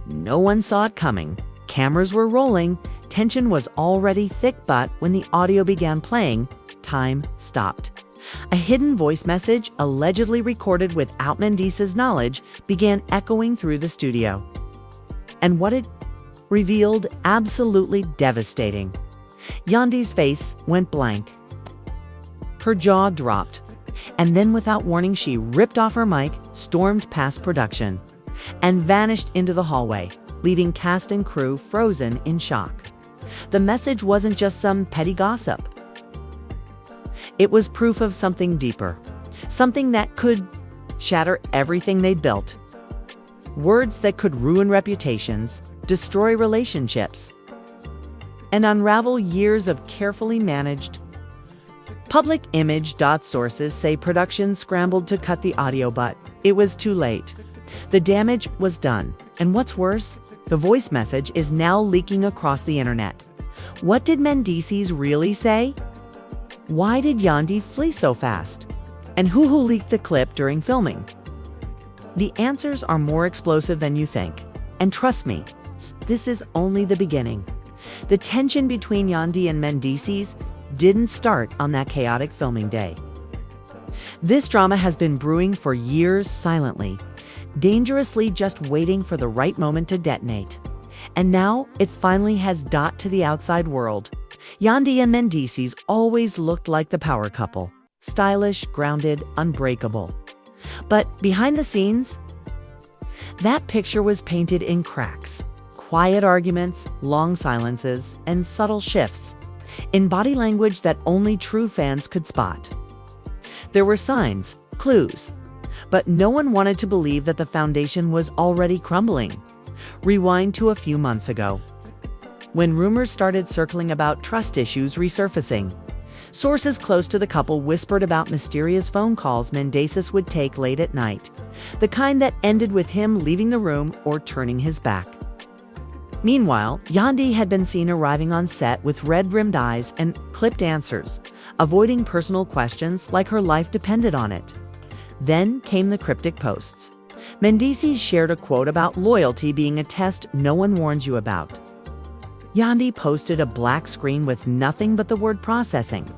No one saw it coming. Cameras were rolling. Tension was already thick, but when the audio began playing, time stopped. A hidden voice message, allegedly recorded without Mendeecees' knowledge, began echoing through the studio. And what it revealed, absolutely devastating. Yandy's face went blank. Her jaw dropped. And then, without warning, she ripped off her mic, stormed past production, and vanished into the hallway, leaving cast and crew frozen in shock. The message wasn't just some petty gossip. It was proof of something deeper, something that could shatter everything they'd built. Words that could ruin reputations, destroy relationships, and unravel years of carefully managed public image. Sources say production scrambled to cut the audio, but it was too late. The damage was done, and what's worse, the voice message is now leaking across the internet. What did Mendeecees really say? Why did Yandy flee so fast? And who leaked the clip during filming? The answers are more explosive than you think. And trust me, this is only the beginning. The tension between Yandy and Mendeecees didn't start on that chaotic filming day. This drama has been brewing for years silently, dangerously, just waiting for the right moment to detonate. And now it finally has got to the outside world. Yandy and Mendeecees always looked like the power couple. Stylish, grounded, unbreakable. But behind the scenes, that picture was painted in cracks. Quiet arguments, long silences, and subtle shifts in body language that only true fans could spot. There were signs, clues, but no one wanted to believe that the foundation was already crumbling. Rewind to a few months ago, when rumors started circling about trust issues resurfacing. Sources close to the couple whispered about mysterious phone calls Mendeecees would take late at night, the kind that ended with him leaving the room or turning his back. Meanwhile, Yandy had been seen arriving on set with red-rimmed eyes and clipped answers, avoiding personal questions like her life depended on it. Then came the cryptic posts. Mendeecees shared a quote about loyalty being a test no one warns you about. Yandy posted a black screen with nothing but the word processing.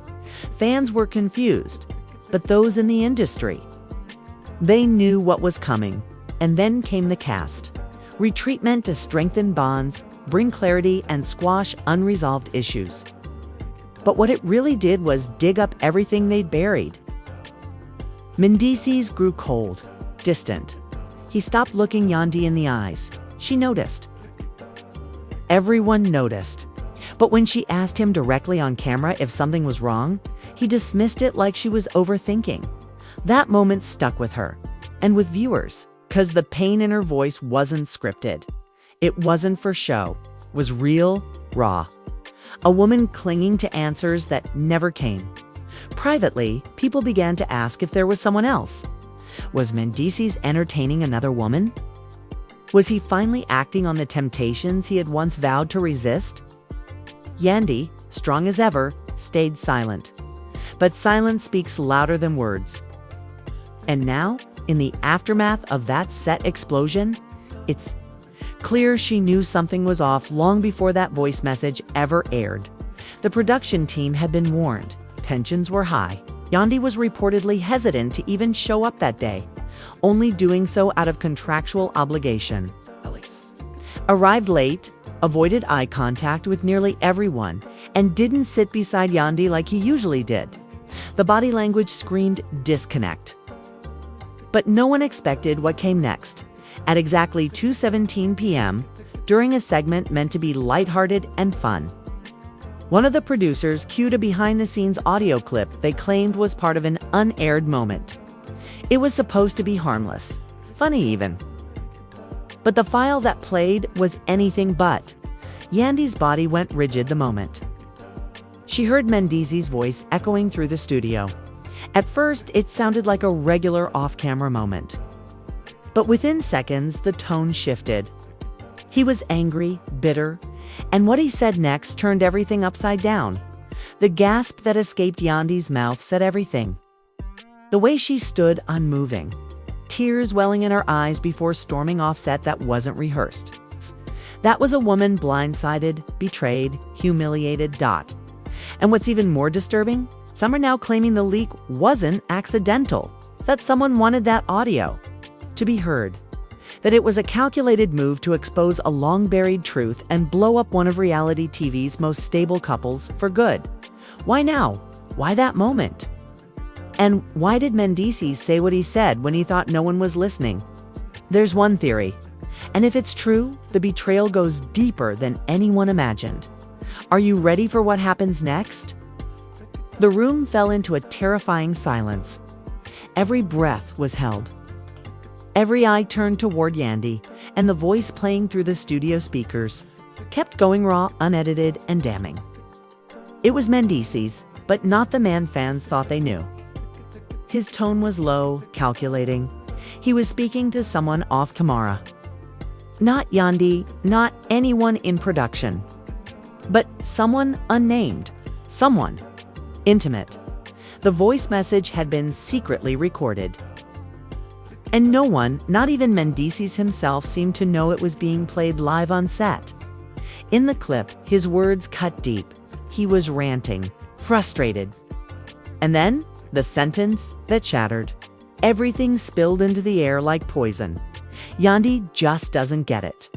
Fans were confused, but those in the industry, they knew what was coming. And then came the cast. Retreatment to strengthen bonds, bring clarity, and squash unresolved issues. But what it really did was dig up everything they'd buried. Mendeecees grew cold, distant. He stopped looking Yandy in the eyes. She noticed. Everyone noticed. But when she asked him directly on camera if something was wrong, he dismissed it like she was overthinking. That moment stuck with her, and with viewers, because the pain in her voice wasn't scripted. It wasn't for show. It was real, raw. A woman clinging to answers that never came. Privately, people began to ask if there was someone else. Was Mendeecees entertaining another woman? Was he finally acting on the temptations he had once vowed to resist? Yandy, strong as ever, stayed silent. But silence speaks louder than words. And now, in the aftermath of that set explosion, it's clear she knew something was off long before that voice message ever aired. The production team had been warned. Tensions were high. Yandy was reportedly hesitant to even show up that day, only doing so out of contractual obligation. Arrived late, avoided eye contact with nearly everyone, and didn't sit beside Yandy like he usually did. The body language screamed disconnect. But no one expected what came next. At exactly 2:17 p.m., during a segment meant to be lighthearted and fun, one of the producers cued a behind-the-scenes audio clip they claimed was part of an unaired moment. It was supposed to be harmless, funny even. But the file that played was anything but. Yandy's body went rigid the moment she heard Mendeecees' voice echoing through the studio. At first, it sounded like a regular off-camera moment. But within seconds, the tone shifted. He was angry, bitter, and what he said next turned everything upside down. The gasp that escaped Yandy's mouth said everything. The way she stood unmoving, tears welling in her eyes before storming off set that wasn't rehearsed. That was a woman blindsided, betrayed, humiliated. And what's even more disturbing, some are now claiming the leak wasn't accidental, that someone wanted that audio to be heard, that it was a calculated move to expose a long-buried truth and blow up one of reality TV's most stable couples for good. Why now? Why that moment? And why did Mendeecees say what he said when he thought no one was listening? There's one theory, and if it's true, the betrayal goes deeper than anyone imagined. Are you ready for what happens next? The room fell into a terrifying silence. Every breath was held. Every eye turned toward Yandy, and the voice playing through the studio speakers kept going raw, unedited, and damning. It was Mendeecees, but not the man fans thought they knew. His tone was low, calculating. He was speaking to someone off camera. Not Yandy, not anyone in production, but someone unnamed, someone intimate. The voice message had been secretly recorded. And no one, not even Mendeecees himself, seemed to know it was being played live on set. In the clip, his words cut deep. He was ranting, frustrated. And then, the sentence that shattered. Everything spilled into the air like poison. Yandy just doesn't get it.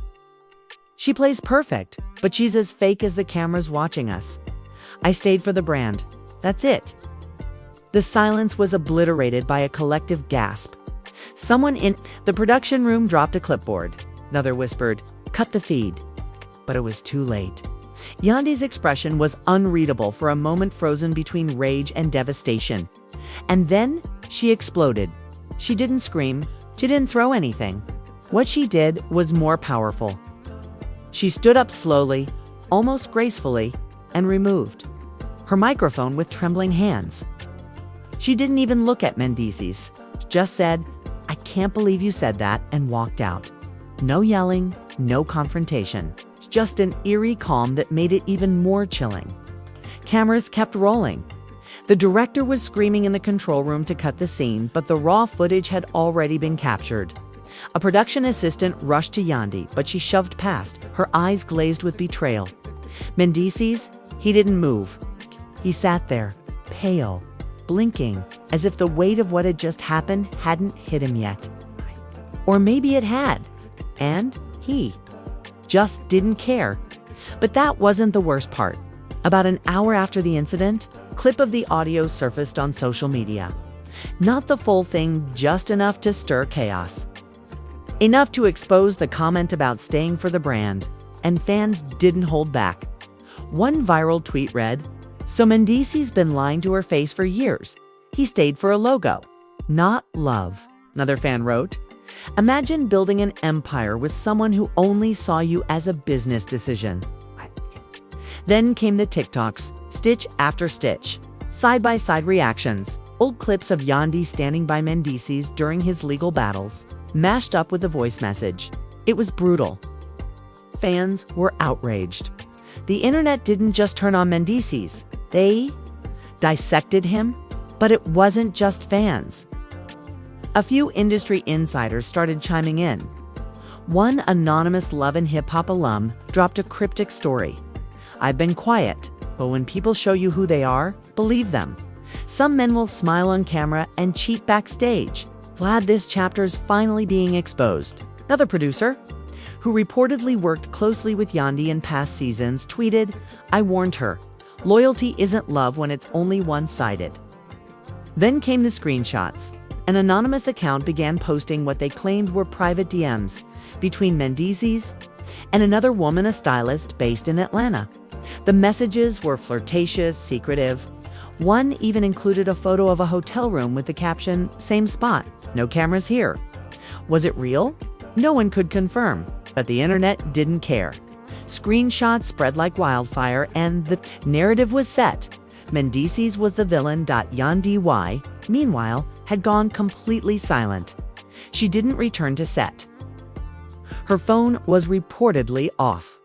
She plays perfect, but she's as fake as the cameras watching us. I stayed for the brand. That's it. The silence was obliterated by a collective gasp. Someone in the production room dropped a clipboard. Another whispered, "Cut the feed." But it was too late. Yandy's expression was unreadable for a moment, frozen between rage and devastation. And then she exploded. She didn't scream. She didn't throw anything. What she did was more powerful. She stood up slowly, almost gracefully, and removed her microphone with trembling hands. She didn't even look at Mendeecees, just said, "I can't believe you said that," and walked out. No yelling, no confrontation, just an eerie calm that made it even more chilling. Cameras kept rolling. The director was screaming in the control room to cut the scene, but the raw footage had already been captured. A production assistant rushed to Yandy, but she shoved past, her eyes glazed with betrayal. Mendeecees, he didn't move. He sat there, pale, blinking, as if the weight of what had just happened hadn't hit him yet. Or maybe it had, and he just didn't care. But that wasn't the worst part. About an hour after the incident, a clip of the audio surfaced on social media. Not the full thing, just enough to stir chaos. Enough to expose the comment about staying for the brand, and fans didn't hold back. One viral tweet read, "So Mendeecees been lying to her face for years. He stayed for a logo, not love." Another fan wrote, "Imagine building an empire with someone who only saw you as a business decision." Then came the TikToks, stitch after stitch, side-by-side reactions, old clips of Yandy standing by Mendeecees during his legal battles, mashed up with the voice message. It was brutal. Fans were outraged. The internet didn't just turn on Mendeecees. They dissected him, but it wasn't just fans. A few industry insiders started chiming in. One anonymous Love and Hip Hop alum dropped a cryptic story. "I've been quiet, but when people show you who they are, believe them. Some men will smile on camera and cheat backstage. Glad this chapter's finally being exposed." Another producer, who reportedly worked closely with Yandy in past seasons, tweeted, "I warned her. Loyalty isn't love when it's only one-sided." Then came the screenshots. An anonymous account began posting what they claimed were private DMs between Mendeecees and another woman, a stylist based in Atlanta. The messages were flirtatious, secretive. One even included a photo of a hotel room with the caption, "Same spot, no cameras here." Was it real? No one could confirm, but the internet didn't care. Screenshots spread like wildfire, and the narrative was set. Mendeecees was the villain. Yandy, meanwhile, had gone completely silent. She didn't return to set. Her phone was reportedly off.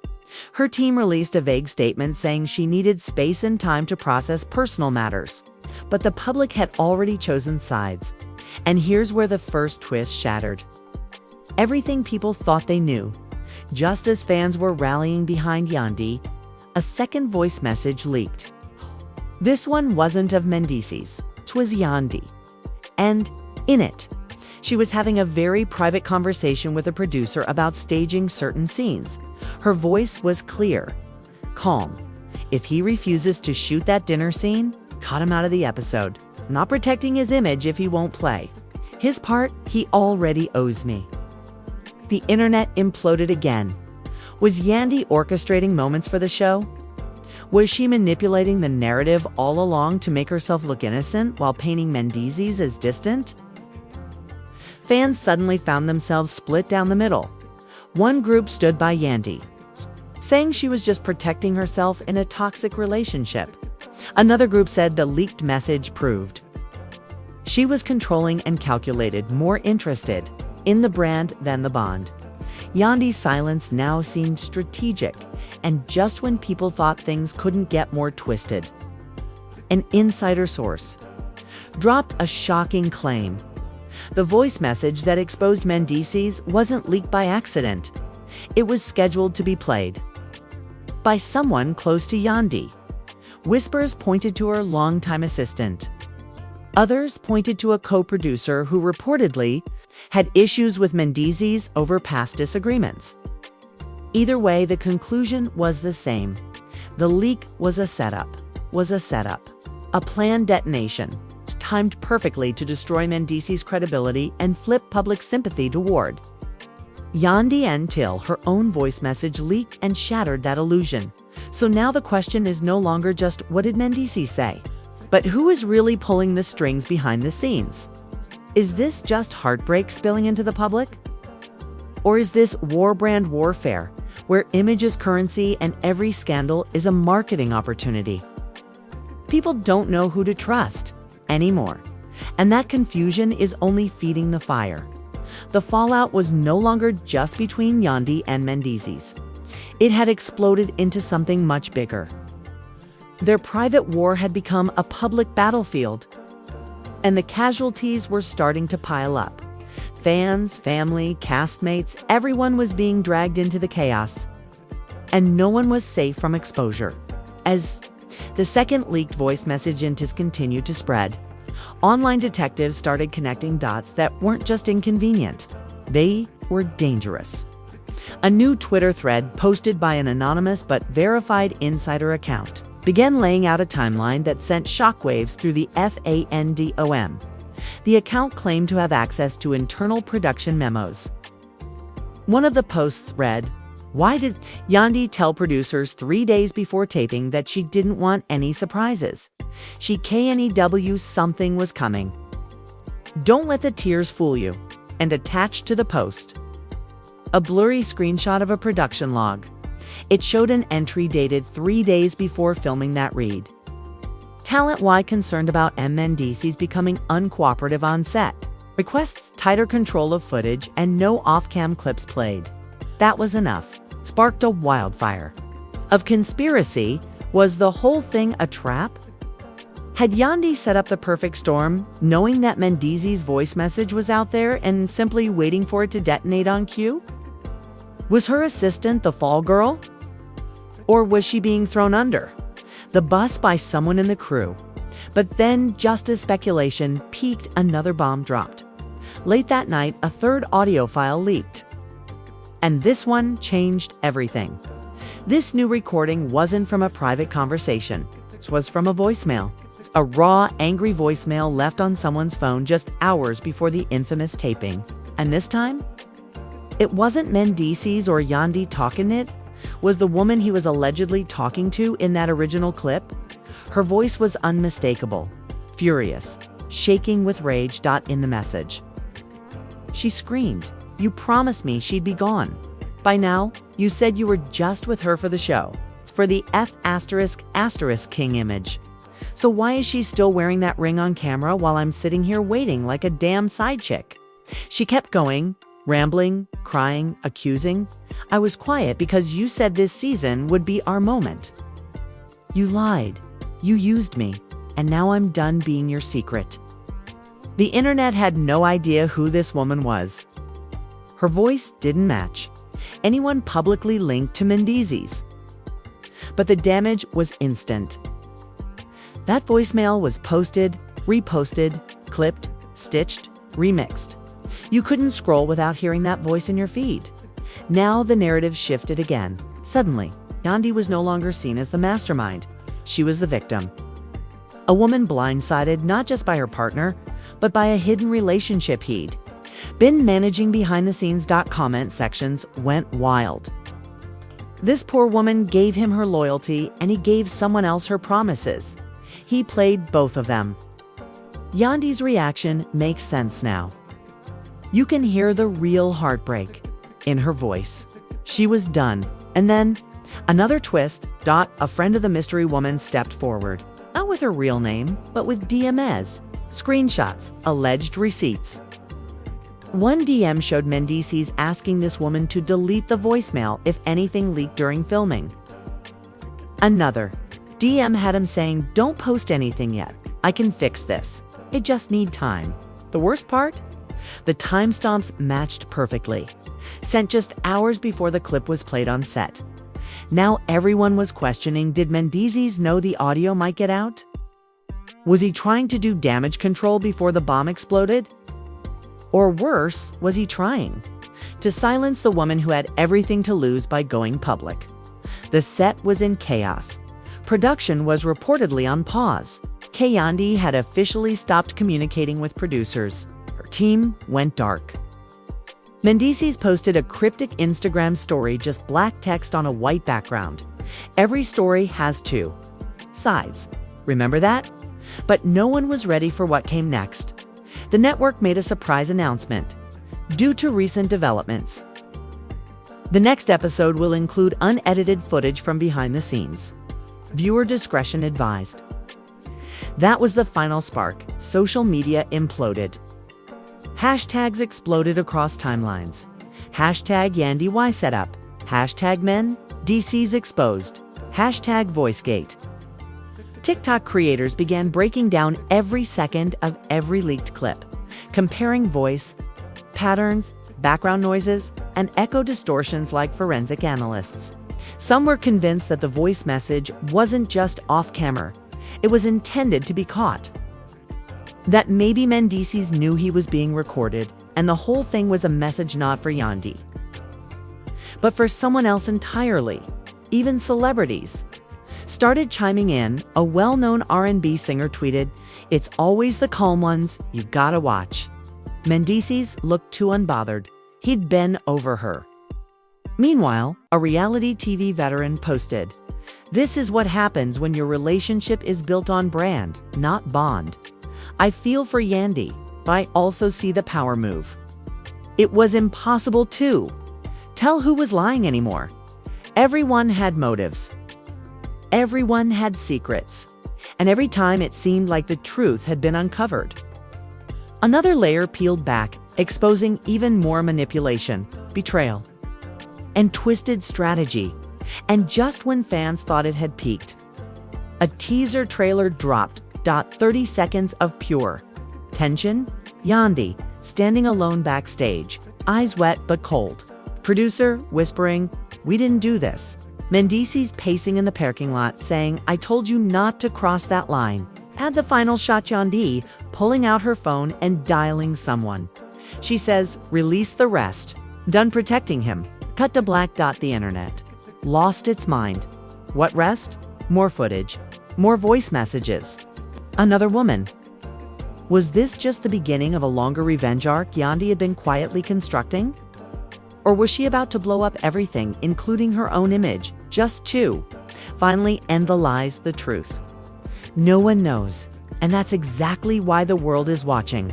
Her team released a vague statement saying she needed space and time to process personal matters. But the public had already chosen sides. And here's where the first twist shattered. Everything people thought they knew Just as fans were rallying behind Yandy, a second voice message leaked. This one wasn't of Mendeecees, it was Yandy. And in it, she was having a very private conversation with a producer about staging certain scenes. Her voice was clear, calm. If he refuses to shoot that dinner scene, cut him out of the episode. Not protecting his image if he won't play. His part, he already owes me. The internet imploded again. Was Yandy orchestrating moments for the show? Was she manipulating the narrative all along to make herself look innocent while painting Mendeecees as distant? Fans suddenly found themselves split down the middle. One group stood by Yandy, saying she was just protecting herself in a toxic relationship. Another group said the leaked message proved she was controlling and calculated, more interested in the brand than the bond. Yandy's silence now seemed strategic, and just when people thought things couldn't get more twisted. An insider source dropped a shocking claim. The voice message that exposed Mendeecees wasn't leaked by accident. It was scheduled to be played by someone close to Yandy. Whispers pointed to her longtime assistant. Others pointed to a co-producer who reportedly had issues with Mendeecees over past disagreements. Either way, the conclusion was the same. The leak was a setup, a planned detonation, timed perfectly to destroy Mendeecees' credibility and flip public sympathy toward Yandy until her own voice message leaked and shattered that illusion. So now the question is no longer just what did Mendeecees say, but who is really pulling the strings behind the scenes? Is this just heartbreak spilling into the public? Or is this war brand warfare, where image is currency and every scandal is a marketing opportunity? People don't know who to trust anymore, and that confusion is only feeding the fire. The fallout was no longer just between Yandy and Mendeecees. It had exploded into something much bigger. Their private war had become a public battlefield, and the casualties were starting to pile up. Fans, family, castmates, everyone was being dragged into the chaos, and no one was safe from exposure. As the second leaked voice message continued to spread, online detectives started connecting dots that weren't just inconvenient, they were dangerous. A new Twitter thread posted by an anonymous but verified insider account began laying out a timeline that sent shockwaves through the fandom. The account claimed to have access to internal production memos. One of the posts read, "Why did Yandy tell producers 3 days before taping that she didn't want any surprises? She KNEW something was coming. Don't let the tears fool you." And attached to the post, a blurry screenshot of a production log. It showed an entry dated 3 days before filming that read, "Talent Y concerned about Mendeecees becoming uncooperative on set. Requests tighter control of footage and no off-cam clips played." That was enough. Sparked a wildfire of conspiracy. Was the whole thing a trap? Had Yandy set up the perfect storm, knowing that Mendeecees' voice message was out there and simply waiting for it to detonate on cue? Was her assistant the fall girl? Or was she being thrown under the bus by someone in the crew? But then, just as speculation peaked, another bomb dropped. Late that night, a third audio file leaked. And this one changed everything. This new recording wasn't from a private conversation. It was from a voicemail. A raw, angry voicemail left on someone's phone just hours before the infamous taping. And this time, it wasn't Mendeecees or Yandy talking it. Was the woman he was allegedly talking to in that original clip? Her voice was unmistakable, furious, shaking with rage. In the message, she screamed, "You promised me she'd be gone. By now, you said you were just with her for the show. It's for the King image. So why is she still wearing that ring on camera while I'm sitting here waiting like a damn side chick?" She kept going, rambling, crying, accusing. "I was quiet because you said this season would be our moment. You lied. You used me. And now I'm done being your secret." The internet had no idea who this woman was. Her voice didn't match. anyone publicly linked to Mendeecees. But the damage was instant. That voicemail was posted, reposted, clipped, stitched, remixed. You couldn't scroll without hearing that voice in your feed. Now the narrative shifted again. Suddenly, Yandy was no longer seen as the mastermind. She was the victim. A woman blindsided not just by her partner, but by a hidden relationship he'd been managing behind the scenes. Comment sections went wild. This poor woman gave him her loyalty, and he gave someone else her promises. He played both of them. Yandy's reaction makes sense now. You can hear the real heartbreak in her voice. She was done. And then, another twist. A friend of the mystery woman stepped forward, not with her real name, but with DMs, screenshots, alleged receipts. One DM showed Mendeecees asking this woman to delete the voicemail if anything leaked during filming. Another DM had him saying, "Don't post anything yet. I can fix this. I just need time." The worst part? The timestamps matched perfectly, sent just hours before the clip was played on set. Now everyone was questioning, did Mendeecees know the audio might get out? Was he trying to do damage control before the bomb exploded? Or worse, was he trying to silence the woman who had everything to lose by going public? The set was in chaos. Production was reportedly on pause. Yandy had officially stopped communicating with producers. Her team went dark. Mendeecees posted a cryptic Instagram story, just black text on a white background. Every story has two sides. Remember that? But no one was ready for what came next. The network made a surprise announcement. Due to recent developments, the next episode will include unedited footage from behind the scenes. Viewer discretion advised. That was the final spark. Social media imploded. Hashtags exploded across timelines. Hashtag Yandy Y setup. Hashtag Mendeecees exposed. Hashtag VoiceGate. TikTok creators began breaking down every second of every leaked clip, comparing voice patterns, background noises, and echo distortions like forensic analysts. Some were convinced that the voice message wasn't just off-camera, it was intended to be caught. That maybe Mendeecees knew he was being recorded, and the whole thing was a message not for Yandy, but for someone else entirely. Even celebrities started chiming in. A well-known R&B singer tweeted, "It's always the calm ones you gotta watch." Mendeecees looked too unbothered. He'd been over her. Meanwhile, a reality TV veteran posted, "This is what happens when your relationship is built on brand, not bond. I feel for Yandy, but I also see the power move." It was impossible to tell who was lying anymore. Everyone had motives. Everyone had secrets. And every time it seemed like the truth had been uncovered, another layer peeled back, exposing even more manipulation, betrayal, and twisted strategy. And just when fans thought it had peaked, a teaser trailer dropped. 30 seconds of pure tension. Yandy standing alone backstage, eyes wet but cold. Producer whispering, "We didn't do this." Mendeecees pacing in the parking lot saying, "I told you not to cross that line." Add the final shot, Yandy pulling out her phone and dialing someone. She says, "Release the rest." Done protecting him. Cut to black. The internet lost its mind. What rest? More footage. More voice messages. Another woman. Was this just the beginning of a longer revenge arc Yandy had been quietly constructing? Or was she about to blow up everything, including her own image, just to finally end the lies, the truth? No one knows, and that's exactly why the world is watching.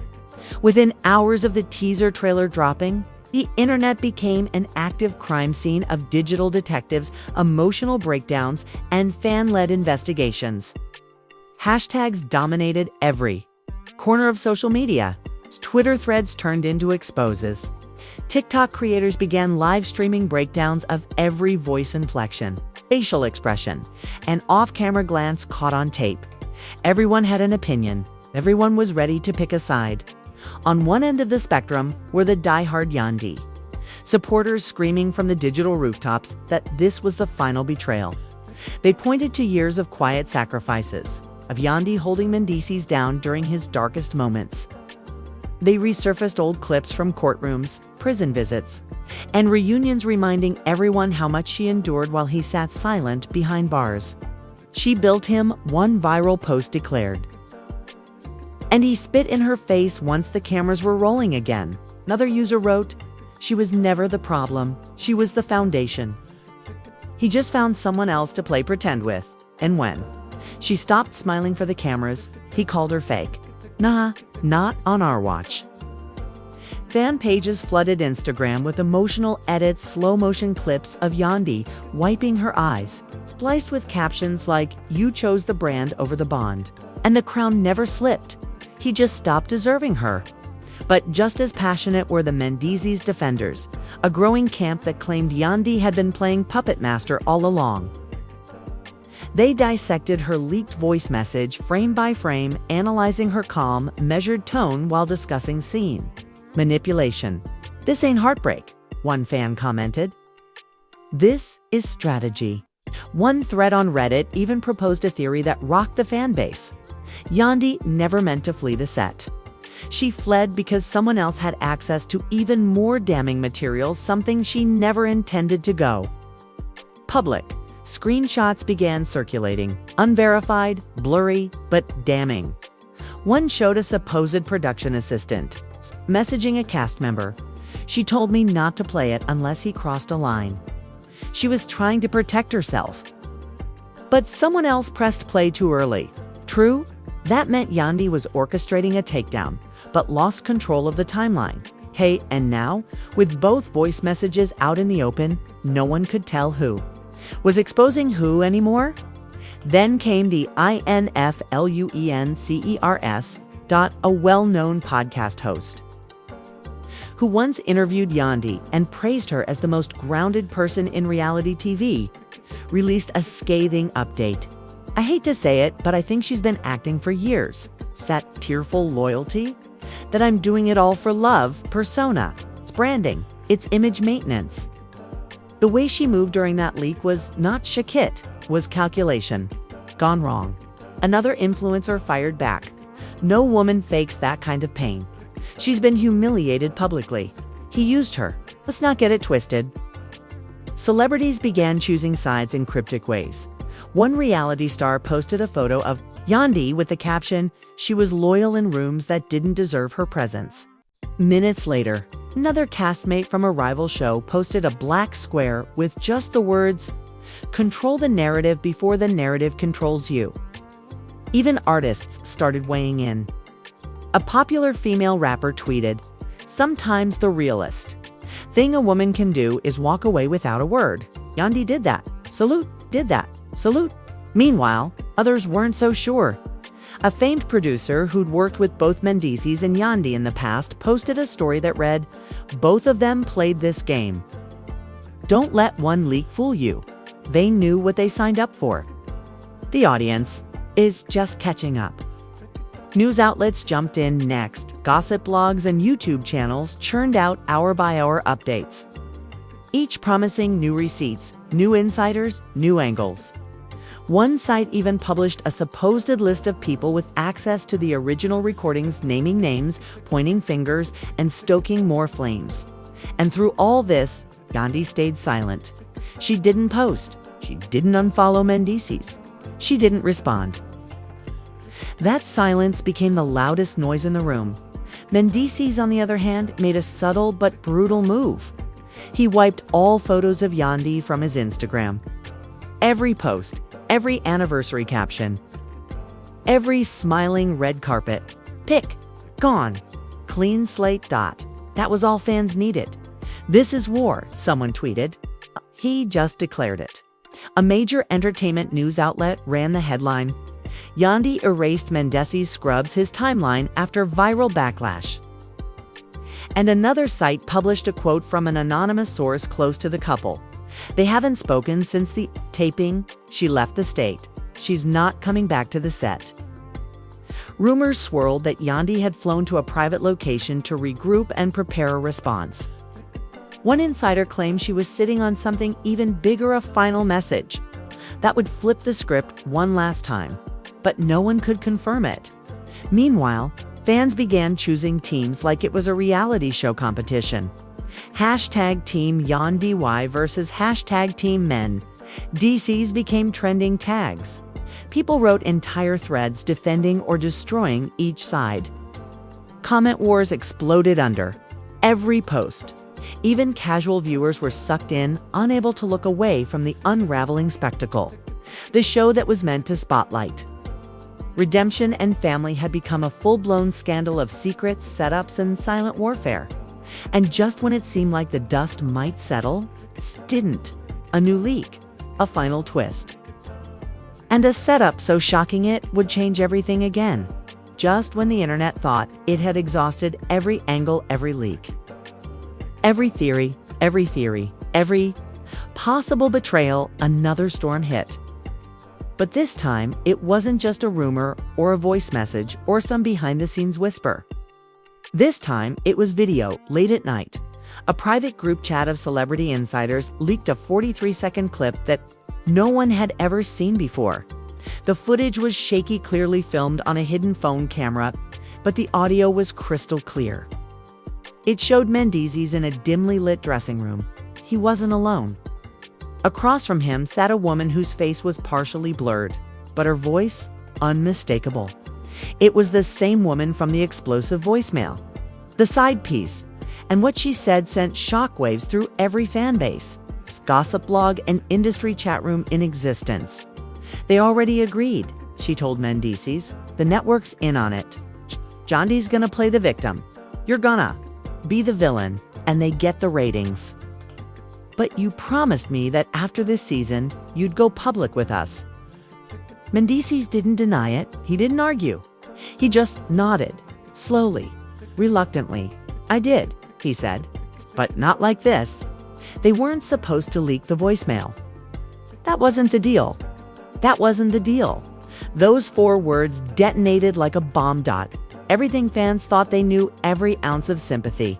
Within hours of the teaser trailer dropping, the internet became an active crime scene of digital detectives, emotional breakdowns, and fan-led investigations. Hashtags dominated every corner of social media. Twitter threads turned into exposes. TikTok creators began live streaming breakdowns of every voice inflection, facial expression, and off-camera glance caught on tape. Everyone had an opinion. Everyone was ready to pick a side. On one end of the spectrum were the die-hard Yandy, supporters screaming from the digital rooftops that this was the final betrayal. They pointed to years of quiet sacrifices, of Yandy holding Mendeecees down during his darkest moments. They resurfaced old clips from courtrooms, prison visits, and reunions reminding everyone how much she endured while he sat silent behind bars. She built him, one viral post declared. And he spit in her face once the cameras were rolling again. Another user wrote, "She was never the problem, she was the foundation." He just found someone else to play pretend with. And when she stopped smiling for the cameras, he called her fake. Nah, not on our watch. Fan pages flooded Instagram with emotional edits, slow-motion clips of Yandy wiping her eyes, spliced with captions like, "You chose the brand over the bond." And the crown never slipped. He just stopped deserving her. But just as passionate were the Mendeecees defenders, a growing camp that claimed Yandy had been playing puppet master all along. They dissected her leaked voice message frame by frame, analyzing her calm, measured tone while discussing scene. Manipulation. "This ain't heartbreak," one fan commented. "This is strategy." One thread on Reddit even proposed a theory that rocked the fan base. Yandy never meant to flee the set. She fled because someone else had access to even more damning materials, something she never intended to go public. Screenshots began circulating, unverified, blurry, but damning. One showed a supposed production assistant messaging a cast member. "She told me not to play it unless he crossed a line." She was trying to protect herself. But someone else pressed play too early. True, that meant Yandy was orchestrating a takedown, but lost control of the timeline. Hey, and now, with both voice messages out in the open, no one could tell who was exposing who anymore. Then came the INFLUENCERS. A well-known podcast host who once interviewed Yandy and praised her as the most grounded person in reality TV, released a scathing update. "I hate to say it, but I think she's been acting for years. It's that tearful loyalty, that I'm doing it all for love persona. It's branding, it's image maintenance." The way she moved during that leak was not shakit, was calculation. Gone wrong. Another influencer fired back. "No woman fakes that kind of pain. She's been humiliated publicly. He used her. Let's not get it twisted." Celebrities began choosing sides in cryptic ways. One reality star posted a photo of Yandy with the caption, "She was loyal in rooms that didn't deserve her presence." Minutes later, another castmate from a rival show posted a black square with just the words, "Control the narrative before the narrative controls you." Even artists started weighing in. A popular female rapper tweeted, "Sometimes the realest thing a woman can do is walk away without a word. Yandy did that. Salute, did that. Salute." Meanwhile, others weren't so sure. A famed producer who'd worked with both Mendeecees and Yandy in the past posted a story that read, "Both of them played this game. Don't let one leak fool you. They knew what they signed up for." The audience is just catching up. News outlets jumped in next. Gossip blogs and YouTube channels churned out hour-by-hour updates, each promising new receipts, new insiders, new angles. One site even published a supposed list of people with access to the original recordings, naming names, pointing fingers, and stoking more flames. And through all this, Yandy stayed silent. She didn't post. She didn't unfollow Mendeecees. She didn't respond. That silence became the loudest noise in the room. Mendeecees, on the other hand, made a subtle but brutal move. He wiped all photos of Yandy from his Instagram. Every post, every anniversary caption, every smiling red carpet. Pick. Gone. Clean slate. That was all fans needed. "This is war," someone tweeted. He just declared it. A major entertainment news outlet ran the headline, "Yandy erased Mendeecees scrubs his timeline after viral backlash." And another site published a quote from an anonymous source close to the couple. "They haven't spoken since the taping. She left the state. She's not coming back to the set." Rumors swirled that Yandy had flown to a private location to regroup and prepare a response. One insider claimed she was sitting on something even bigger, a final message that would flip the script one last time, but no one could confirm it. Meanwhile, fans began choosing teams like it was a reality show competition. Hashtag Team Yandy versus hashtag Team Mendeecees became trending tags. People wrote entire threads defending or destroying each side. Comment wars exploded under every post. Even casual viewers were sucked in, unable to look away from the unraveling spectacle. The show that was meant to spotlight redemption and family had become a full-blown scandal of secrets, setups, and silent warfare. And just when it seemed like the dust might settle, it didn't. A new leak, a final twist. And a setup so shocking it would change everything again, just when the internet thought it had exhausted every angle, every leak. Every theory, every possible betrayal, another storm hit. But this time, it wasn't just a rumor or a voice message or some behind-the-scenes whisper. This time, it was video, late at night. A private group chat of celebrity insiders leaked a 43-second clip that no one had ever seen before. The footage was shaky, clearly filmed on a hidden phone camera, but the audio was crystal clear. It showed Mendeecees in a dimly lit dressing room. He wasn't alone. Across from him sat a woman whose face was partially blurred, but her voice unmistakable. It was the same woman from the explosive voicemail, the side piece, and what she said sent shockwaves through every fan base, gossip blog, and industry chat room in existence. They already agreed, she told Mendeecees. The network's in on it. Yandy's gonna play the victim. You're gonna be the villain, and they get the ratings. But you promised me that after this season, you'd go public with us. Mendeecees didn't deny it. He didn't argue. He just nodded, slowly, reluctantly. I did, he said, but not like this. They weren't supposed to leak the voicemail. That wasn't the deal. That wasn't the deal. Those 4 words detonated like a bomb dot. Everything fans thought they knew, every ounce of sympathy.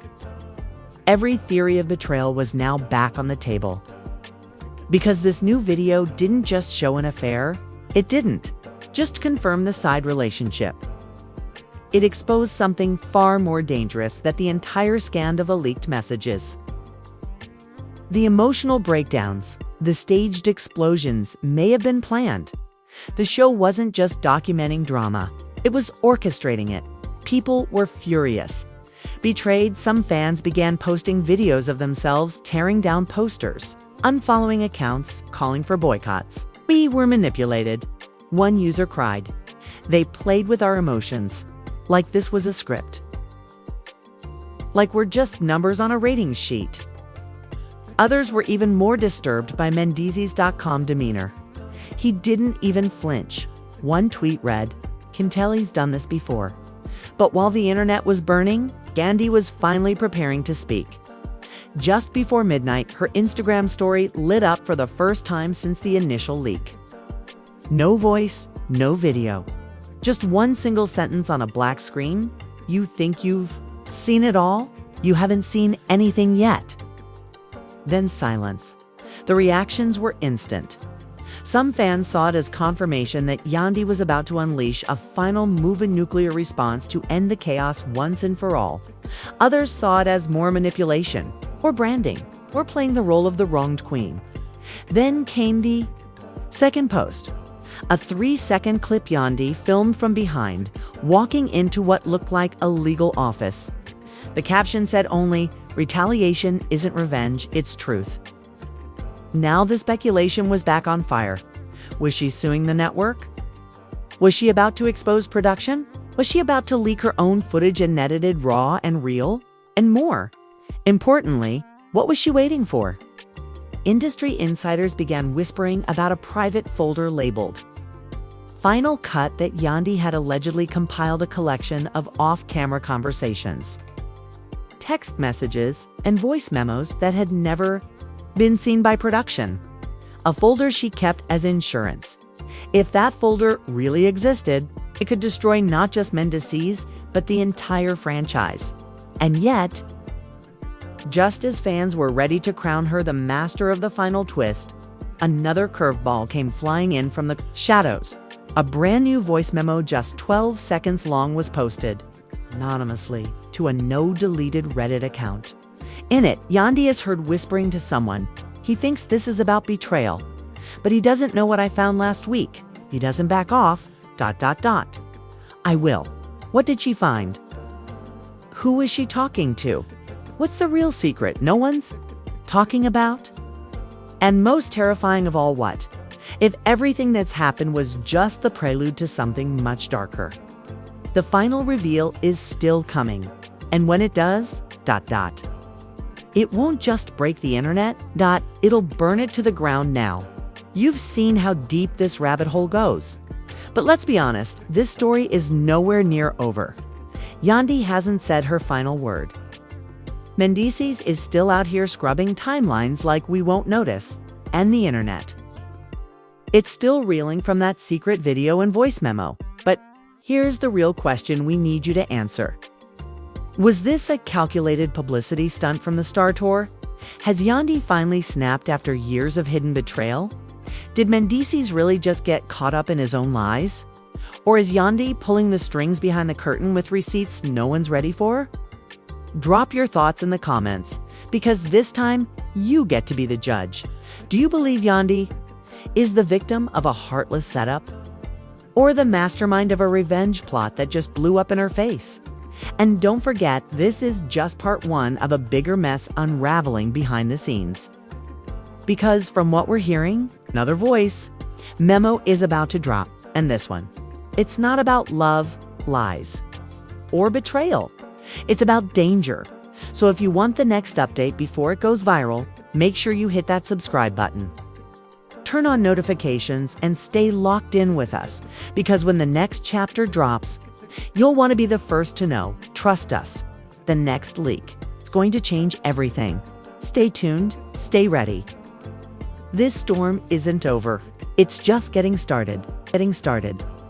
Every theory of betrayal was now back on the table. Because this new video didn't just show an affair, it didn't just confirm the side relationship. It exposed something far more dangerous than the entire scan of leaked messages. The emotional breakdowns, the staged explosions may have been planned. The show wasn't just documenting drama, it was orchestrating it. People were furious. Betrayed, some fans began posting videos of themselves tearing down posters, unfollowing accounts, calling for boycotts. We were manipulated, one user cried. They played with our emotions, like this was a script. Like we're just numbers on a ratings sheet. Others were even more disturbed by Mendeecees.com demeanor. He didn't even flinch. One tweet read, "Can tell he's done this before." But while the internet was burning, Yandy was finally preparing to speak. Just before midnight, her Instagram story lit up for the first time since the initial leak. No voice, no video. Just one single sentence on a black screen. You think you've seen it all? You haven't seen anything yet. Then silence. The reactions were instant. Some fans saw it as confirmation that Yandy was about to unleash a final move-in nuclear response to end the chaos once and for all. Others saw it as more manipulation, or branding, or playing the role of the wronged queen. Then came the second post. A 3-second clip Yandy filmed from behind, walking into what looked like a legal office. The caption said only, "Retaliation isn't revenge, it's truth." Now the speculation was back on fire. Was she suing the network? Was she about to expose production? Was she about to leak her own footage and edited raw and real? And more. Importantly, what was she waiting for? Industry insiders began whispering about a private folder labeled Final Cut that Yandy had allegedly compiled a collection of off-camera conversations, text messages, and voice memos that had never been seen by production. A folder she kept as insurance. If that folder really existed, it could destroy not just Mendeecees, but the entire franchise. And yet, Just as fans were ready to crown her the master of the final twist, another curveball came flying in from the shadows. A brand new voice memo just 12 seconds long was posted, anonymously, to a no-deleted Reddit account. In it, Yandy is heard whispering to someone. He thinks this is about betrayal, but he doesn't know what I found last week. If he doesn't back off, ... I will. What did she find? Who is she talking to? What's the real secret no one's talking about? And most terrifying of all, what if everything that's happened was just the prelude to something much darker? The final reveal is still coming. And when it does, ... it won't just break the internet, ... it'll burn it to the ground now. You've seen how deep this rabbit hole goes. But let's be honest, this story is nowhere near over. Yandy hasn't said her final word. Mendeecees is still out here scrubbing timelines like we won't notice, and the internet. It's still reeling from that secret video and voice memo, but here's the real question we need you to answer. Was this a calculated publicity stunt from the Star Tour? Has Yandy finally snapped after years of hidden betrayal? Did Mendeecees really just get caught up in his own lies? Or is Yandy pulling the strings behind the curtain with receipts no one's ready for? Drop your thoughts in the comments, because this time you get to be the judge. Do you believe Yandy is the victim of a heartless setup? Or the mastermind of a revenge plot that just blew up in her face? And don't forget, this is just part one of a bigger mess unraveling behind the scenes. Because from what we're hearing, another voice memo is about to drop, and this one. It's not about love, lies, or betrayal. It's about danger. So if you want the next update before it goes viral, make sure you hit that subscribe button. Turn on notifications and stay locked in with us, because when the next chapter drops, you'll want to be the first to know. Trust us, the next leak is going to change everything. Stay tuned, stay ready. This storm isn't over. It's just getting started.